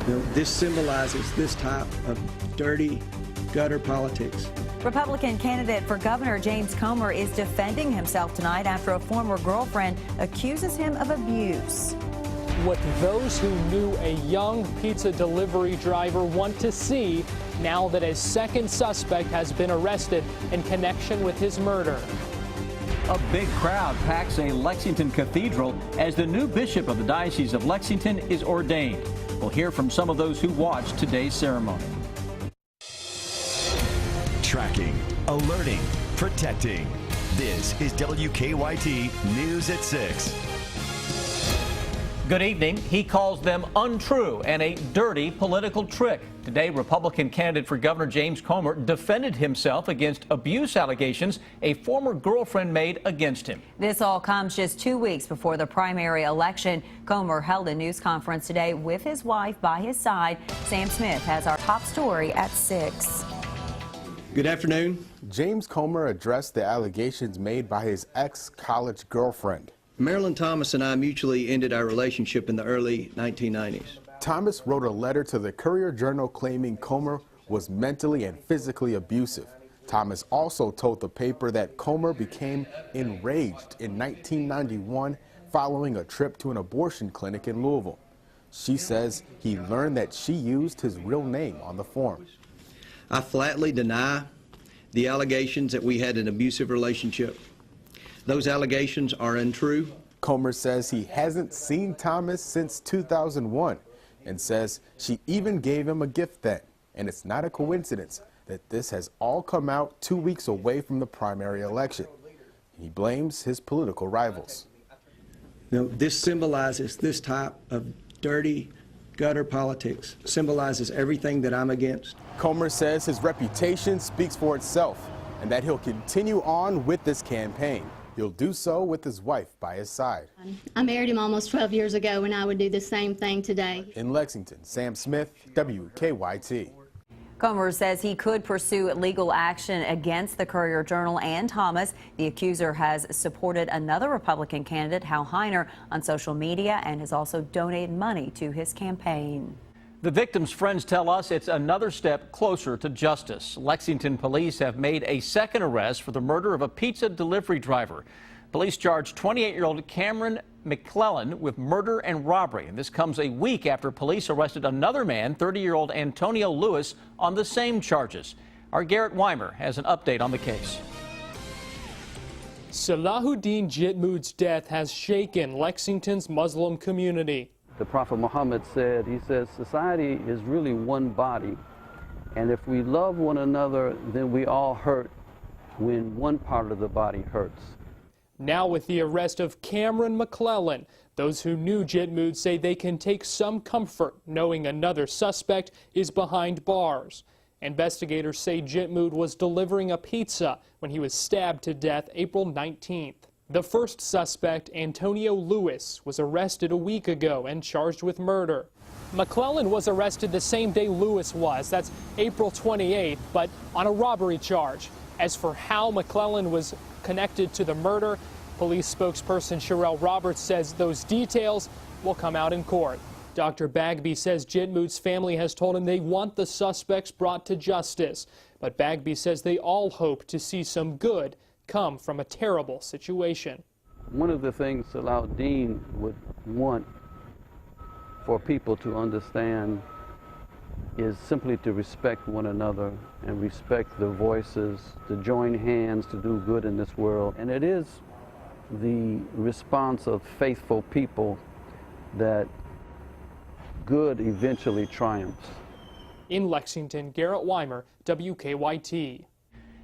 This symbolizes this type of dirty gutter politics. Republican candidate for governor James Comer is defending himself tonight after a former girlfriend accuses him of abuse. What those who knew a young pizza delivery driver want to see now that a second suspect has been arrested in connection with his murder. A big crowd packs a Lexington cathedral as the new bishop of the Diocese of Lexington is ordained. We'll hear from some of those who watched today's ceremony. Tracking, alerting, protecting. This is WKYT News at 6. Good evening. He calls them untrue and a dirty political trick. Today, Republican candidate for Governor James Comer defended himself against abuse allegations a former girlfriend made against him. This all comes just 2 weeks before the primary election. Comer held a news conference today with his wife by his side. Sam Smith has our top story at 6. Good afternoon. James Comer addressed the allegations made by his ex-college girlfriend. Marilyn Thomas and I mutually ended our relationship in the early 1990s. Thomas wrote a letter to the Courier-Journal claiming Comer was mentally and physically abusive. Thomas also told the paper that Comer became enraged in 1991 following a trip to an abortion clinic in Louisville. She says he learned that she used his real name on the form. I flatly deny the allegations that we had an abusive relationship. Those allegations are untrue. Comer says he hasn't seen Thomas since 2001 and says she even gave him a gift then. And it's not a coincidence that this has all come out 2 weeks away from the primary election. He blames his political rivals. This symbolizes this type of dirty gutter politics, symbolizes everything that I'm against. Comer says his reputation speaks for itself and that he'll continue on with this campaign. He'll do so with his wife by his side. I married him almost 12 years ago, and I would do the same thing today. In Lexington, Sam Smith, WKYT. Comer says he could pursue legal action against the Courier-Journal and Thomas. The accuser has supported another Republican candidate, Hal Heiner, on social media and has also donated money to his campaign. The victim's friends tell us it's another step closer to justice. Lexington police have made a second arrest for the murder of a pizza delivery driver. Police charged 28-year-old Cameron McClellan with murder and robbery. And this comes a week after police arrested another man, 30-year-old Antonio Lewis, on the same charges. Our Garrett Weimer has an update on the case. Salahuddin Jitmud's death has shaken Lexington's Muslim community. The Prophet Muhammad said, he says, society is really one body. And if we love one another, then we all hurt when one part of the body hurts. Now with the arrest of Cameron McClellan, those who knew Jitmud say they can take some comfort knowing another suspect is behind bars. Investigators say Jitmud was delivering a pizza when he was stabbed to death April 19th. The first suspect, Antonio Lewis, was arrested a week ago and charged with murder. McClellan was arrested the same day Lewis was, that's April 28th, but on a robbery charge. As for how McClellan was connected to the murder, police spokesperson Sherelle Roberts says those details will come out in court. Dr. Bagby says Jitmud's family has told him they want the suspects brought to justice, but Bagby says they all hope to see some good come from a terrible situation. One of the things Salahuddin would want for people to understand is simply to respect one another and respect the voices, to join hands to do good in this world. And it is the response of faithful people that good eventually triumphs. In Lexington, Garrett Weimer, WKYT.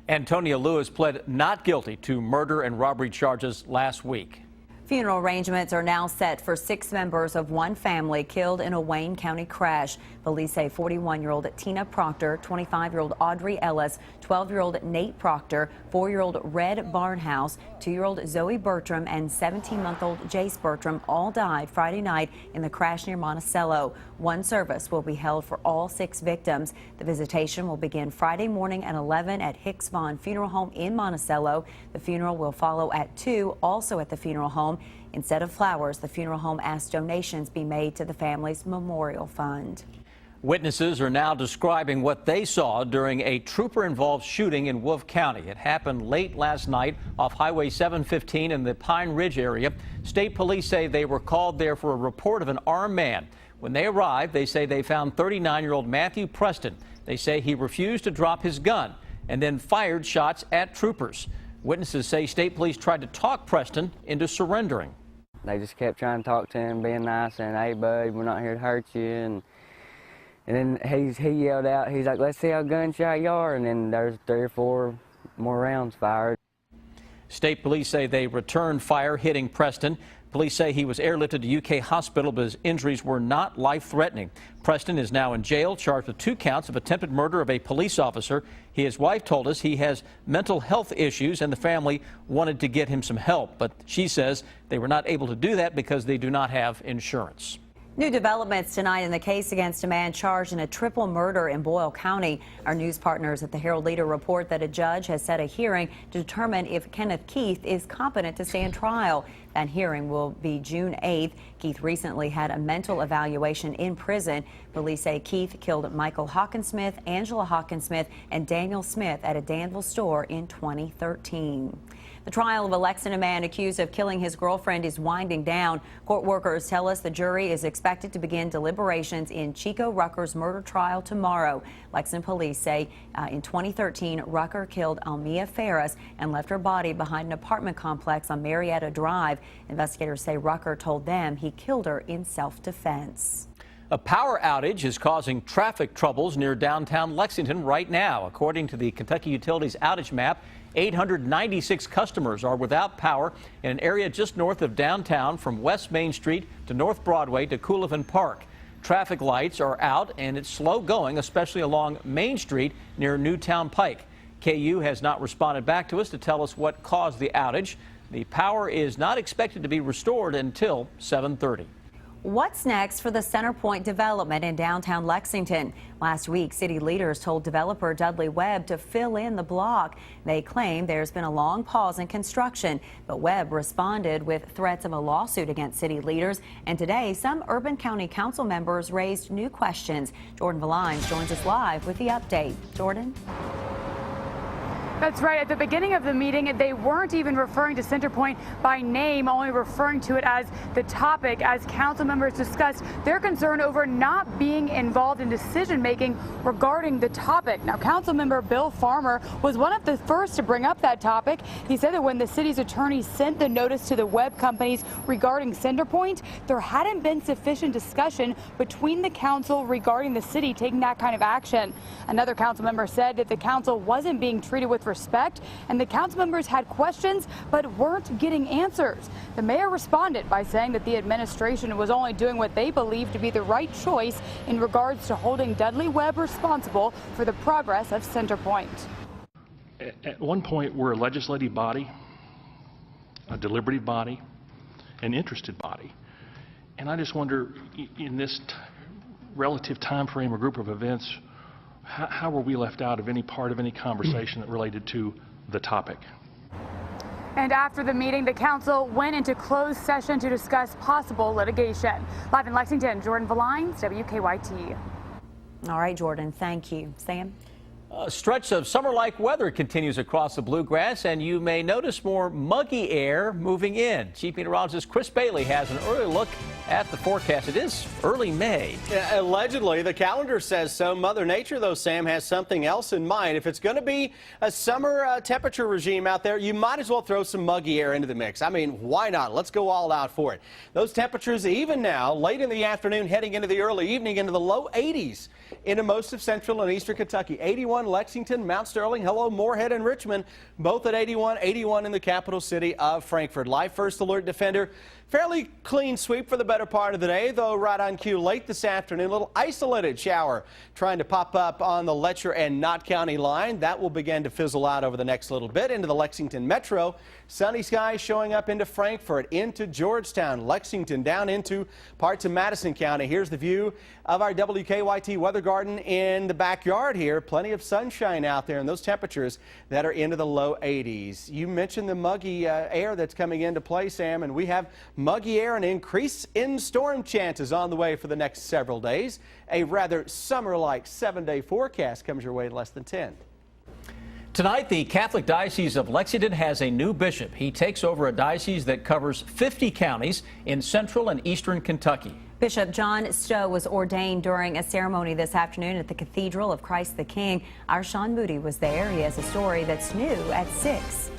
Antonio Lewis pled not guilty to murder and robbery charges last week. Funeral arrangements are now set for 6 members of one family killed in a Wayne County crash. Police say 41-year-old Tina Proctor, 25-year-old Audrey Ellis, 12-year-old Nate Proctor, 4-year-old Red Barnhouse, 2-year-old Zoe Bertram, and 17-month-old Jace Bertram all died Friday night in the crash near Monticello. One service will be held for all 6 victims. The visitation will begin Friday morning at 11 at Hicks Vaughn Funeral Home in Monticello. The funeral will follow at 2, also at the funeral home. Instead of flowers, the funeral home asked donations be made to the family's memorial fund. Witnesses are now describing what they saw during a trooper-involved shooting in Wolfe County. It happened late last night off Highway 715 in the Pine Ridge area. State police say they were called there for a report of an armed man. When they arrived, they say they found 39-year-old Matthew Preston. They say he refused to drop his gun and then fired shots at troopers. Witnesses say state police tried to talk Preston into surrendering. They just kept trying to talk to him, being nice, saying, "Hey, bud, we're not here to hurt you." And then he yelled out, he's like, "Let's see how gunshot you are." And then there's 3 or 4 more rounds fired. State police say they returned fire, hitting Preston. Police say he was airlifted to UK hospital, but his injuries were not life-threatening. Preston is now in jail, charged with 2 counts of attempted murder of a police officer. His wife told us he has mental health issues, and the family wanted to get him some help. But she says they were not able to do that because they do not have insurance. New developments tonight in the case against a man charged in a triple murder in Boyle County. Our news partners at the Herald Leader report that a judge has set a hearing to determine if Kenneth Keith is competent to stand trial. That hearing will be June 8th. Keith recently had a mental evaluation in prison. Police say Keith killed Michael Hawkinsmith, Angela Hawkinsmith, and Daniel Smith at a Danville store in 2013. The trial of a Lexington man accused of killing his girlfriend is winding down. Court workers tell us the jury is expected to begin deliberations in Chico Rucker's murder trial tomorrow. Lexington police say in 2013, Rucker killed Almia Ferris and left her body behind an apartment complex on Marietta Drive. Investigators say Rucker told them he killed her in self-defense. A power outage is causing traffic troubles near downtown Lexington right now. According to the Kentucky Utilities outage map, 896 customers are without power in an area just north of downtown from West Main Street to North Broadway to Coolevin Park. Traffic lights are out and it's slow going, especially along Main Street near Newtown Pike. KU has not responded back to us to tell us what caused the outage. The power is not expected to be restored until 7:30. What's next for the Centrepointe development in downtown Lexington? Last week, city leaders told developer Dudley Webb to fill in the block. They claim there's been a long pause in construction, but Webb responded with threats of a lawsuit against city leaders. And today, some Urban County Council members raised new questions. Jordan Valines joins us live with the update. Jordan? That's right. At the beginning of the meeting, they weren't even referring to Centrepointe by name, only referring to it as the topic, as council members discussed their concern over not being involved in decision-making regarding the topic. Now, council member Bill Farmer was one of the first to bring up that topic. He said that when the city's attorney sent the notice to the web companies regarding Centrepointe, there hadn't been sufficient discussion between the council regarding the city taking that kind of action. Another council member said that the council wasn't being treated with respect, and the council members had questions but weren't getting answers. The mayor responded by saying that the administration was only doing what they believed to be the right choice in regards to holding Dudley Webb responsible for the progress of Centrepointe. At one point, we're a legislative body, a deliberative body, an interested body. And I just wonder, in this relative time frame or group of events, how were we left out of any part of any conversation that related to the topic? And after the meeting, the council went into closed session to discuss possible litigation. Live in Lexington, Jordan Valines, WKYT. All right, Jordan, thank you. Sam? A stretch of summer-like weather continues across the Bluegrass, and you may notice more muggy air moving in. Chief Meteorologist Chris Bailey has an early look at the forecast. It is early May. Allegedly, the calendar says so. Mother Nature, though, Sam, has something else in mind. If it's going to be a summer temperature regime out there, you might as well throw some muggy air into the mix. I mean, why not? Let's go all out for it. Those temperatures, even now, late in the afternoon, heading into the early evening, into the low 80s into most of central and eastern Kentucky. 81 Lexington, Mount Sterling, hello, Moorhead and Richmond, both at 81, 81 in the capital city of Frankfort. Live First Alert Defender. Fairly clean sweep for the better part of the day, though right on cue late this afternoon. A little isolated shower trying to pop up on the Letcher and Knott County line. That will begin to fizzle out over the next little bit into the Lexington metro. Sunny skies showing up into Frankfort, into Georgetown, Lexington, down into parts of Madison County. Here's the view of our WKYT weather garden in the backyard here. Plenty of sunshine out there and those temperatures that are into the low 80s. You mentioned the muggy air that's coming into play, Sam, and we have muggy air and increase in storm chances on the way for the next several days. A rather summer-like 7-day forecast comes your way in less than 10. Tonight, the Catholic Diocese of Lexington has a new bishop. He takes over a diocese that covers 50 counties in central and eastern Kentucky. Bishop John Stowe was ordained during a ceremony this afternoon at the Cathedral of Christ the King. Our Sean Moody was there. He has a story that's new at 6.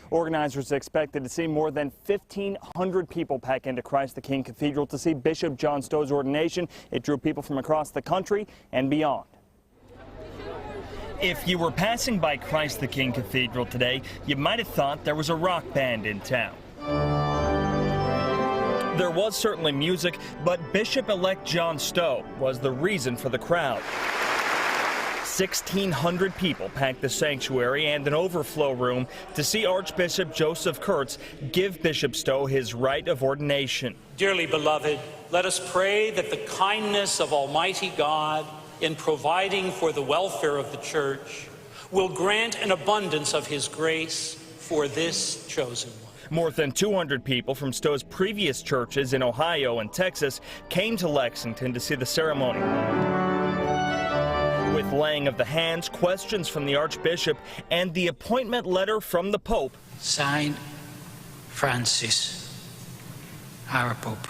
Organizers expected to see more than 1,500 people pack into Christ the King Cathedral to see Bishop John Stowe's ordination. It drew people from across the country and beyond. If you were passing by Christ the King Cathedral today, you might have thought there was a rock band in town. There was certainly music, but Bishop-elect John Stowe was the reason for the crowd. 1,600 people packed the sanctuary and an overflow room to see Archbishop Joseph Kurtz give Bishop Stowe his rite of ordination. Dearly beloved, let us pray that the kindness of Almighty God in providing for the welfare of the church will grant an abundance of his grace for this chosen one. More than 200 people from Stowe's previous churches in Ohio and Texas came to Lexington to see the ceremony. With laying of the hands, questions from the Archbishop, and the appointment letter from the Pope. Signed, Francis, our Pope.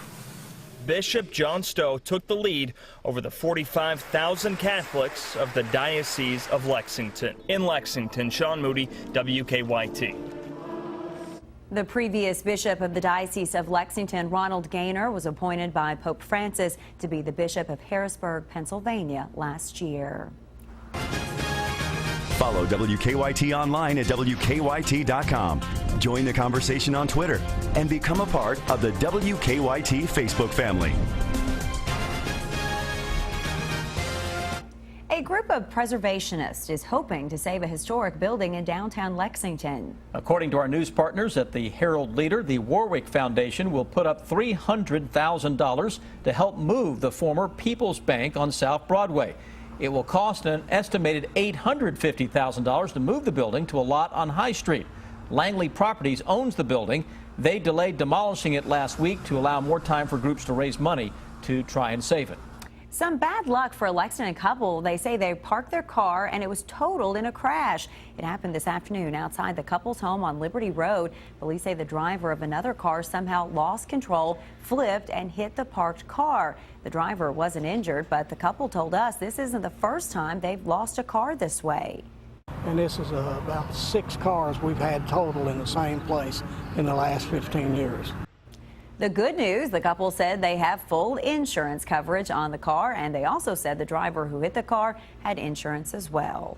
Bishop John Stowe took the lead over the 45,000 Catholics of the Diocese of Lexington. In Lexington, Sean Moody, WKYT. The previous bishop of the Diocese of Lexington, Ronald Gaynor, was appointed by Pope Francis to be the Bishop of Harrisburg, Pennsylvania last year. Follow WKYT online at WKYT.com. Join the conversation on Twitter and become a part of the WKYT Facebook family. A group of preservationists is hoping to save a historic building in downtown Lexington. According to our news partners at the Herald Leader, the Warwick Foundation will put up $300,000 to help move the former People's Bank on South Broadway. It will cost an estimated $850,000 to move the building to a lot on High Street. Langley Properties owns the building. They delayed demolishing it last week to allow more time for groups to raise money to try and save it. Some bad luck for a Lexington couple. They say they parked their car and it was totaled in a crash. It happened this afternoon outside the couple's home on Liberty Road. Police say the driver of another car somehow lost control, flipped, and hit the parked car. The driver wasn't injured, but the couple told us this isn't the first time they've lost a car this way. And this is about 6 cars we've had total in the same place in the last 15 years. The good news, the couple said they have full insurance coverage on the car, and they also said the driver who hit the car had insurance as well.